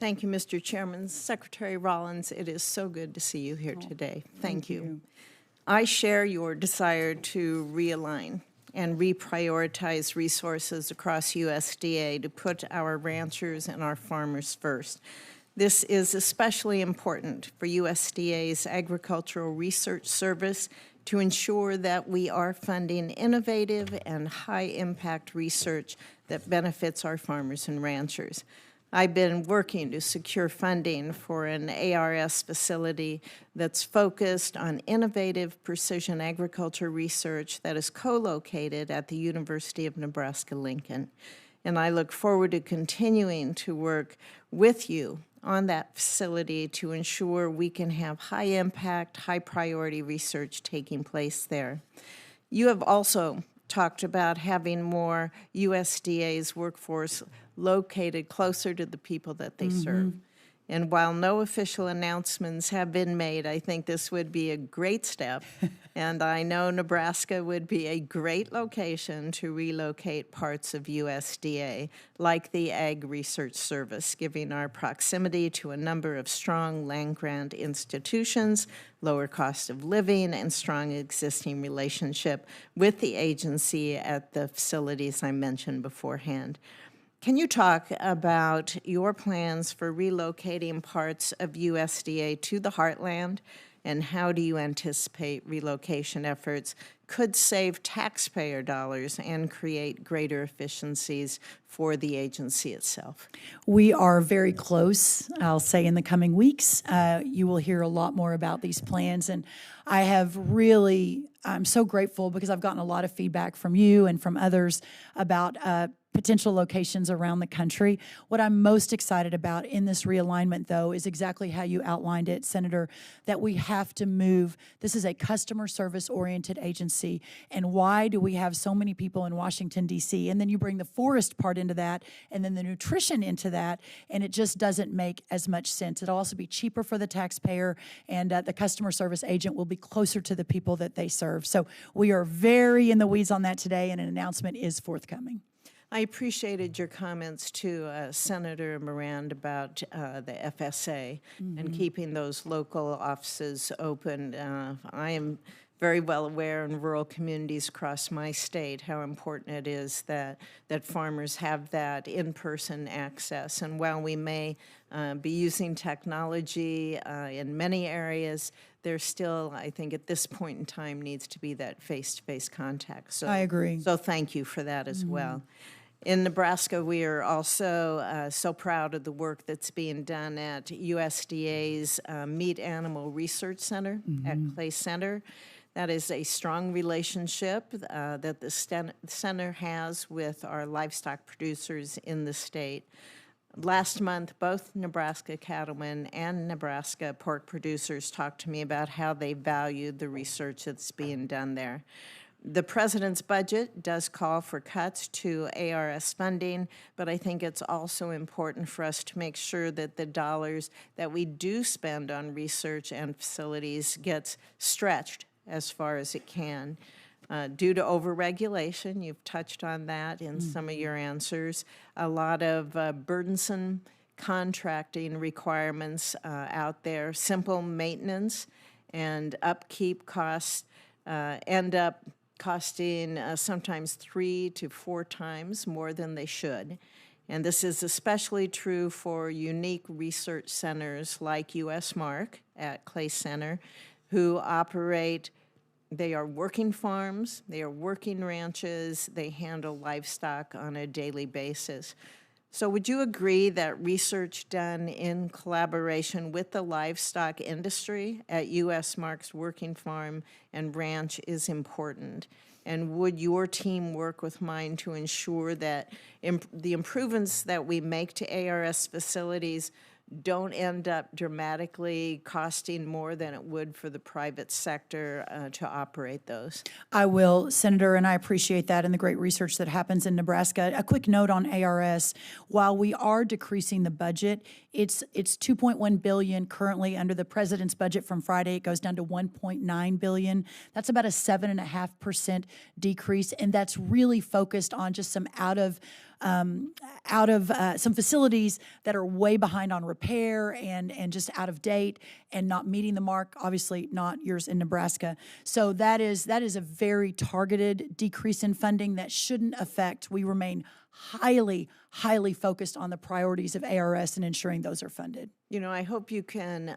Thank you, Mr. Chairman. Secretary Rollins, it is so good to see you here today. Thank you. I share your desire to realign and reprioritize resources across USDA to put our ranchers and our farmers first. This is especially important for USDA's Agricultural Research Service to ensure that we are funding innovative and high-impact research that benefits our farmers and ranchers. I've been working to secure funding for an ARS facility that's focused on innovative precision agriculture research that is co-located at the University of Nebraska-Lincoln. And I look forward to continuing to work with you on that facility to ensure we can have high-impact, high-priority research taking place there. You have also talked about having more USDA's workforce located closer to the people that they serve. And while no official announcements have been made, I think this would be a great step. And I know Nebraska would be a great location to relocate parts of USDA, like the Ag Research Service, giving our proximity to a number of strong land-grant institutions, lower cost of living, and strong existing relationship with the agency at the facilities I mentioned beforehand. Can you talk about your plans for relocating parts of USDA to the heartland, and how do you anticipate relocation efforts could save taxpayer dollars and create greater efficiencies for the agency itself? We are very close. I'll say in the coming weeks, you will hear a lot more about these plans. And I'm so grateful because I've gotten a lot of feedback from you and from others about potential locations around the country. What I'm most excited about in this realignment, though, is exactly how you outlined it, Senator, that we have to move. This is a customer service-oriented agency, and why do we have so many people in Washington, D.C.? And then you bring the forest part into that, and then the nutrition into that, and it just doesn't make as much sense. It'll also be cheaper for the taxpayer, and the customer service agent will be closer to the people that they serve. So we are very in the weeds on that today, and an announcement is forthcoming. I appreciated your comments to Senator Moran about the FSA and keeping those local offices open. I am very well aware in rural communities across my state how important it is that farmers have that in-person access. And while we may be using technology in many areas, there still, I think, at this point in time needs to be that face-to-face contact. So, I agree. So thank you for that as well. In Nebraska, we are also so proud of the work that's being done at USDA's Meat Animal Research Center at Clay Center. That is a strong relationship that the center has with our livestock producers in the state. Last month, both Nebraska cattlemen and Nebraska pork producers talked to me about how they valued the research that's being done there. The president's budget does call for cuts to ARS funding, but I think it's also important for us to make sure that the dollars that we do spend on research and facilities gets stretched as far as it can. Due to overregulation, you've touched on that in some of your answers, a lot of burdensome contracting requirements out there, simple maintenance and upkeep costs end up costing sometimes 3 to 4 times more than they should. And this is especially true for unique research centers like USMark at Clay Center, who operate, they are working farms, they are working ranches, they handle livestock on a daily basis. So would you agree that research done in collaboration with the livestock industry at USMark's working farm and ranch is important? And would your team work with mine to ensure that the improvements that we make to ARS facilities don't end up dramatically costing more than it would for the private sector to operate those? I will, Senator, and I appreciate that and the great research that happens in Nebraska. A quick note on ARS. While we are decreasing the budget, it's $2.1 billion currently. Under the president's budget from Friday, it goes down to $1.9 billion. That's about a 7.5% decrease, and that's really focused on just some out of some facilities that are way behind on repair and just out of date and not meeting the mark. Obviously, not yours in Nebraska. So that is a very targeted decrease in funding that shouldn't affect. We remain highly focused on the priorities of ARS and ensuring those are funded. You know, I hope you can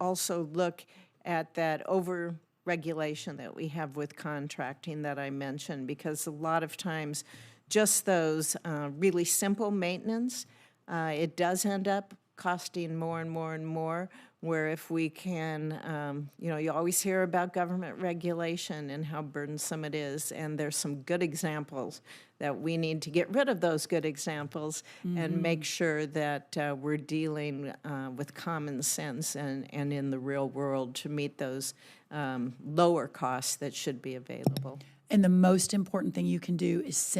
also look at that over-regulation that we have with contracting that I mentioned, because a lot of times just those really simple maintenance, it does end up costing more and more and more, where if we can, you know, you always hear about government regulation and how burdensome it is, and there's some good examples that we need to get rid of those good examples and make sure that we're dealing with common sense and in the real world to meet those lower costs that should be available. And the most important thing you can do is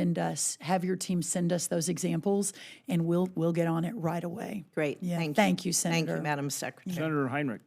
have your team send us those examples, and we'll get on it right away. Great, Yeah. thank you. Thank you, Senator. Thank you, Madam Secretary. Senator Heinrich.